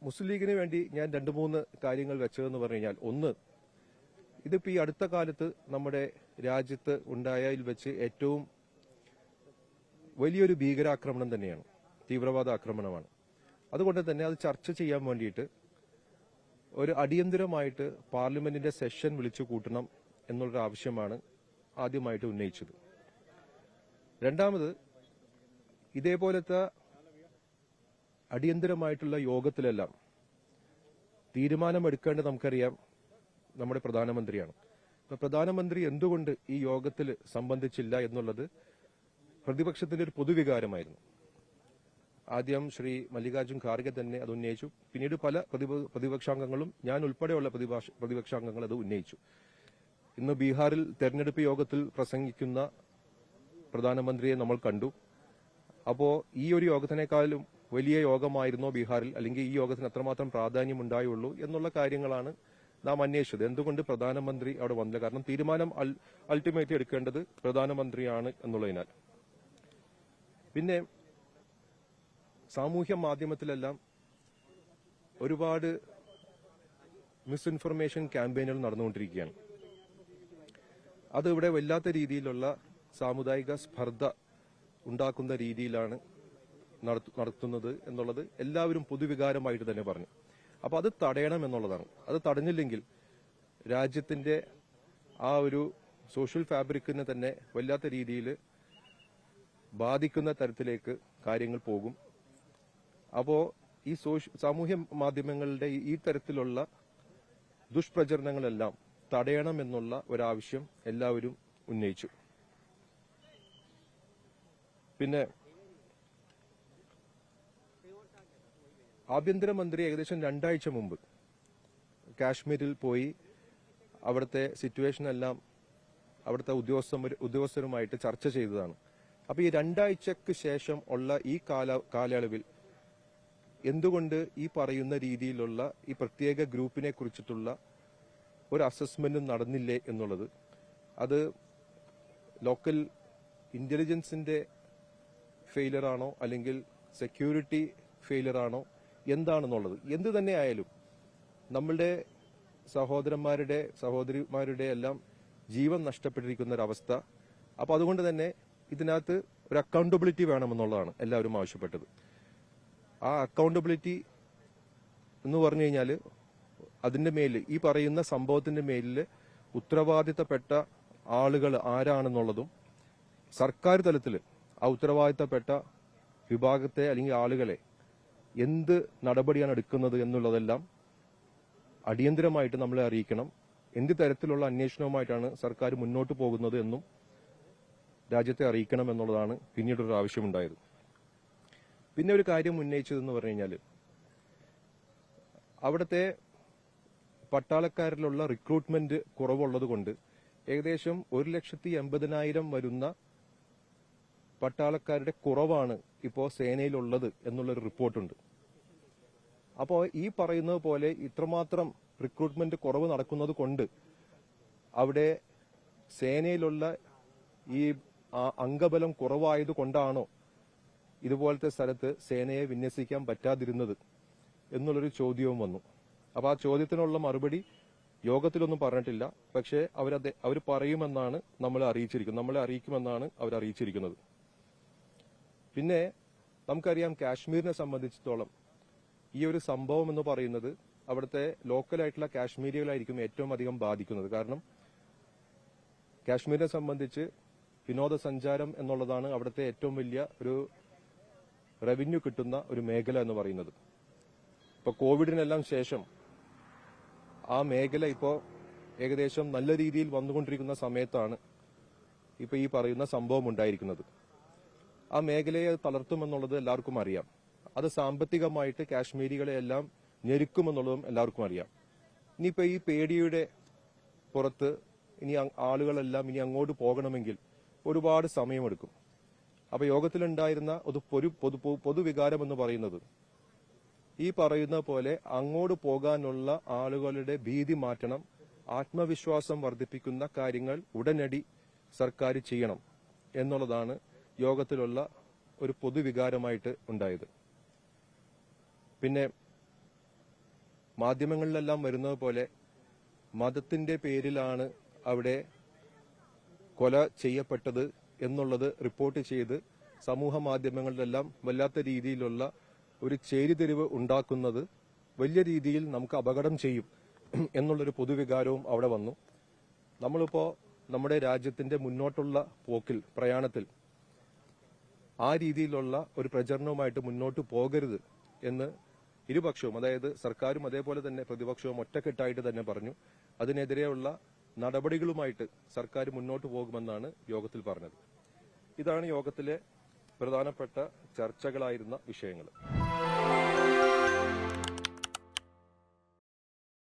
മുസ്ലിം ലീഗിന് വേണ്ടി ഞാൻ 2-3 കാര്യങ്ങൾ വെച്ചതെന്ന് പറഞ്ഞു കഴിഞ്ഞാൽ, ഒന്ന്, ഇതിപ്പോൾ ഈ അടുത്ത കാലത്ത് നമ്മുടെ രാജ്യത്ത് ഉണ്ടായതിൽ വെച്ച് ഏറ്റവും വലിയൊരു ഭീകരാക്രമണം തന്നെയാണ്, തീവ്രവാദ ആക്രമണമാണ്. അതുകൊണ്ട് തന്നെ അത് ചർച്ച ചെയ്യാൻ വേണ്ടിയിട്ട് ഒരു അടിയന്തരമായിട്ട് പാർലമെന്റിന്റെ സെഷൻ വിളിച്ചു കൂട്ടണം എന്നുള്ളൊരു ആവശ്യമാണ് ആദ്യമായിട്ട് ഉന്നയിച്ചത്. രണ്ടാമത്, ഇതേപോലത്തെ അടിയന്തരമായിട്ടുള്ള യോഗത്തിലെല്ലാം തീരുമാനമെടുക്കേണ്ടത് നമുക്കറിയാം നമ്മുടെ പ്രധാനമന്ത്രിയാണ്. പ്രധാനമന്ത്രി എന്തുകൊണ്ട് ഈ യോഗത്തിൽ സംബന്ധിച്ചില്ല എന്നുള്ളത് പ്രതിപക്ഷത്തിന്റെ ഒരു പൊതുവികാരമായിരുന്നു. ആദ്യം ശ്രീ മല്ലികാർജുൻ ഖാർഗെ തന്നെ അത് ഉന്നയിച്ചു. പിന്നീട് പല പ്രതിപക്ഷാംഗങ്ങളും, ഞാൻ ഉൾപ്പെടെയുള്ള പ്രതിപക്ഷാംഗങ്ങൾ അത് ഉന്നയിച്ചു. ഇന്ന് ബീഹാറിൽ തെരഞ്ഞെടുപ്പ് യോഗത്തിൽ പ്രസംഗിക്കുന്ന പ്രധാനമന്ത്രിയെ നമ്മൾ കണ്ടു. അപ്പോൾ ഈ ഒരു യോഗത്തിനേക്കാളും വലിയ യോഗമായിരുന്നോ ബീഹാറിൽ, അല്ലെങ്കിൽ ഈ യോഗത്തിന് അത്രമാത്രം പ്രാധാന്യം ഉണ്ടായുള്ളൂ എന്നുള്ള കാര്യങ്ങളാണ് നാം അന്വേഷിച്ചത്. എന്തുകൊണ്ട് പ്രധാനമന്ത്രി അവിടെ വന്നില്ല? കാരണം തീരുമാനം അൾട്ടിമേറ്റ്ലി എടുക്കേണ്ടത് പ്രധാനമന്ത്രിയാണ് എന്നുള്ളതിനാൽ. പിന്നെ സാമൂഹ്യ മാധ്യമത്തിലെല്ലാം ഒരുപാട് മിസ്ഇൻഫർമേഷൻ ക്യാമ്പയിനുകൾ നടന്നുകൊണ്ടിരിക്കുകയാണ്. അത് ഇവിടെ വല്ലാത്ത രീതിയിലുള്ള സാമുദായിക സ്പർദ്ധ ഉണ്ടാക്കുന്ന രീതിയിലാണ് നടത്തുന്നത് എന്നുള്ളത് എല്ലാവരും പൊതുവികാരമായിട്ട് തന്നെ പറഞ്ഞു. അപ്പോൾ അത് തടയണം എന്നുള്ളതാണ്. അത് തടഞ്ഞില്ലെങ്കിൽ രാജ്യത്തിന്റെ ആ ഒരു സോഷ്യൽ ഫാബ്രിക്കിനെ തന്നെ വല്ലാത്ത രീതിയിൽ ബാധിക്കുന്ന തരത്തിലേക്ക് കാര്യങ്ങൾ പോകും. അപ്പോൾ ഈ സാമൂഹ്യ മാധ്യമങ്ങളുടെ ഈ തരത്തിലുള്ള ദുഷ്പ്രചരണങ്ങളെല്ലാം തടയണമെന്നുള്ള ഒരാവശ്യം എല്ലാവരും ഉന്നയിച്ചു. പിന്നെ ആഭ്യന്തരമന്ത്രി ഏകദേശം 2 ആഴ്ച മുമ്പ് കാശ്മീരിൽ പോയി അവിടുത്തെ സിറ്റുവേഷൻ എല്ലാം അവിടുത്തെ ഉദ്യോഗസ്ഥരുമായിട്ട് ചർച്ച ചെയ്തതാണ്. അപ്പോൾ ഈ 2 ആഴ്ചക്ക് ശേഷം ഉള്ള ഈ കാലയളവിൽ എന്തുകൊണ്ട് ഈ പറയുന്ന രീതിയിലുള്ള ഈ പ്രത്യേക ഗ്രൂപ്പിനെ കുറിച്ചിട്ടുള്ള ഒരു അസസ്മെന്റും നടന്നില്ലേ എന്നുള്ളത്, അത് ലോക്കൽ ഇന്റലിജൻസിന്റെ ഫെയിലർ ആണോ അല്ലെങ്കിൽ സെക്യൂരിറ്റി ഫെയിലർ ആണോ എന്താണെന്നുള്ളത്, എന്ത് തന്നെ ആയാലും നമ്മളുടെ സഹോദരിമാരുടെ എല്ലാം ജീവൻ നഷ്ടപ്പെട്ടിരിക്കുന്ന ഒരവസ്ഥ. അപ്പോൾ അതുകൊണ്ട് തന്നെ ഇതിനകത്ത് ഒരു അക്കൗണ്ടബിലിറ്റി വേണമെന്നുള്ളതാണ് എല്ലാവരും ആവശ്യപ്പെട്ടത്. ആ അക്കൗണ്ടബിലിറ്റി എന്ന് പറഞ്ഞു കഴിഞ്ഞാൽ അതിന്റെ മേലിൽ, ഈ പറയുന്ന സംഭവത്തിന്റെ മേലിൽ ഉത്തരവാദിത്തപ്പെട്ട ആളുകൾ ആരാണെന്നുള്ളതും, സർക്കാർ തലത്തിൽ ആ ഉത്തരവാദിത്തപ്പെട്ട വിഭാഗത്തെ അല്ലെങ്കിൽ ആളുകളെ എന്ത് നടപടിയാണ് എടുക്കുന്നത് എന്നുള്ളതെല്ലാം അടിയന്തരമായിട്ട് നമ്മളെ അറിയിക്കണം. എന്ത് തരത്തിലുള്ള അന്വേഷണവുമായിട്ടാണ് സർക്കാർ മുന്നോട്ട് പോകുന്നത് എന്നും രാജ്യത്തെ അറിയിക്കണം എന്നുള്ളതാണ് പിന്നീടൊരു ആവശ്യമുണ്ടായത്. പിന്നെ ഒരു കാര്യം ഉന്നയിച്ചതെന്ന് പറഞ്ഞു കഴിഞ്ഞാൽ, അവിടുത്തെ പട്ടാളക്കാരിലുള്ള റിക്രൂട്ട്മെന്റ് കുറവുള്ളത് കൊണ്ട് ഏകദേശം 1,80,000 വരുന്ന പട്ടാളക്കാരുടെ കുറവാണ് ഇപ്പോൾ സേനയിലുള്ളത് എന്നുള്ളൊരു റിപ്പോർട്ടുണ്ട്. അപ്പോൾ ഈ പറയുന്നത് പോലെ ഇത്രമാത്രം റിക്രൂട്ട്മെന്റ് കുറവ് നടക്കുന്നത് കൊണ്ട് അവിടെ സേനയിലുള്ള ഈ അംഗബലം കുറവായത് കൊണ്ടാണോ ഇതുപോലത്തെ സ്ഥലത്ത് സേനയെ വിന്യസിക്കാൻ പറ്റാതിരുന്നത് എന്നുള്ളൊരു ചോദ്യവും വന്നു. അപ്പോൾ ആ ചോദ്യത്തിനുള്ള മറുപടി യോഗത്തിലൊന്നും പറഞ്ഞിട്ടില്ല. പക്ഷേ അവർ പറയുമെന്നാണ് നമ്മളെ അറിയിക്കുമെന്നാണ് അവർ അറിയിച്ചിരിക്കുന്നത്. പിന്നെ നമുക്കറിയാം, കാശ്മീരിനെ സംബന്ധിച്ചിടത്തോളം ഈ ഒരു സംഭവം എന്ന് പറയുന്നത് അവിടുത്തെ ലോക്കലായിട്ടുള്ള കാശ്മീരികളായിരിക്കും ഏറ്റവും അധികം ബാധിക്കുന്നത്. കാരണം കാശ്മീരിനെ സംബന്ധിച്ച് വിനോദസഞ്ചാരം എന്നുള്ളതാണ് അവിടുത്തെ ഏറ്റവും വലിയ ഒരു റവന്യൂ കിട്ടുന്ന ഒരു മേഖല എന്ന് പറയുന്നത്. ഇപ്പോൾ കോവിഡിനെല്ലാം ശേഷം ആ മേഖല ഇപ്പോൾ ഏകദേശം നല്ല രീതിയിൽ വന്നുകൊണ്ടിരിക്കുന്ന സമയത്താണ് ഇപ്പോൾ ഈ പറയുന്ന സംഭവം ഉണ്ടായിരിക്കുന്നത്. ആ മേഖലയെ തളർത്തുമെന്നുള്ളത് എല്ലാവർക്കും അറിയാം. അത് സാമ്പത്തികമായിട്ട് കാശ്മീരികളെ എല്ലാം ഞെരുക്കുമെന്നുള്ളതും എല്ലാവർക്കും അറിയാം. ഇനിയിപ്പോൾ ഈ പേടിയുടെ പുറത്ത് ഇനി ആളുകളെല്ലാം ഇനി അങ്ങോട്ട് പോകണമെങ്കിൽ ഒരുപാട് സമയമെടുക്കും. അപ്പോൾ യോഗത്തിലുണ്ടായിരുന്ന ഒരു പൊതുവികാരം എന്ന് പറയുന്നത്, ഈ പറയുന്ന പോലെ അങ്ങോട്ട് പോകാനുള്ള ആളുകളുടെ ഭീതി മാറ്റണം, ആത്മവിശ്വാസം വർദ്ധിപ്പിക്കുന്ന കാര്യങ്ങൾ ഉടനടി സർക്കാർ ചെയ്യണം എന്നുള്ളതാണ് യോഗത്തിലുള്ള ഒരു പൊതുവികാരമായിട്ട് ഉണ്ടായത്. പിന്നെ മാധ്യമങ്ങളിലെല്ലാം വരുന്നത് പോലെ മതത്തിന്റെ പേരിലാണ് അവിടെ കൊല ചെയ്യപ്പെട്ടത് എന്നുള്ളത് റിപ്പോർട്ട് ചെയ്ത് സമൂഹ മാധ്യമങ്ങളിലെല്ലാം വല്ലാത്ത രീതിയിലുള്ള ഒരു ചേരിതിരിവ് ഉണ്ടാക്കുന്നത് വലിയ രീതിയിൽ നമുക്ക് അപകടം ചെയ്യും എന്നുള്ളൊരു പൊതുവികാരവും അവിടെ വന്നു. നമ്മളിപ്പോ നമ്മുടെ രാജ്യത്തിന്റെ മുന്നോട്ടുള്ള പോക്കിൽ പ്രയാണത്തിൽ ആ രീതിയിലുള്ള ഒരു പ്രചരണവുമായിട്ട് മുന്നോട്ട് പോകരുത് എന്ന് ഇരുപക്ഷവും, അതായത് സർക്കാരും അതേപോലെ തന്നെ പ്രതിപക്ഷവും ഒറ്റക്കെട്ടായിട്ട് തന്നെ പറഞ്ഞു. അതിനെതിരെയുള്ള നടപടികളുമായിട്ട് സർക്കാർ മുന്നോട്ട് പോകുമെന്നാണ് യോഗത്തിൽ പറഞ്ഞത്. ഇതാണ് യോഗത്തിലെ പ്രധാനപ്പെട്ട ചർച്ചകളായിരുന്ന വിഷയങ്ങൾ.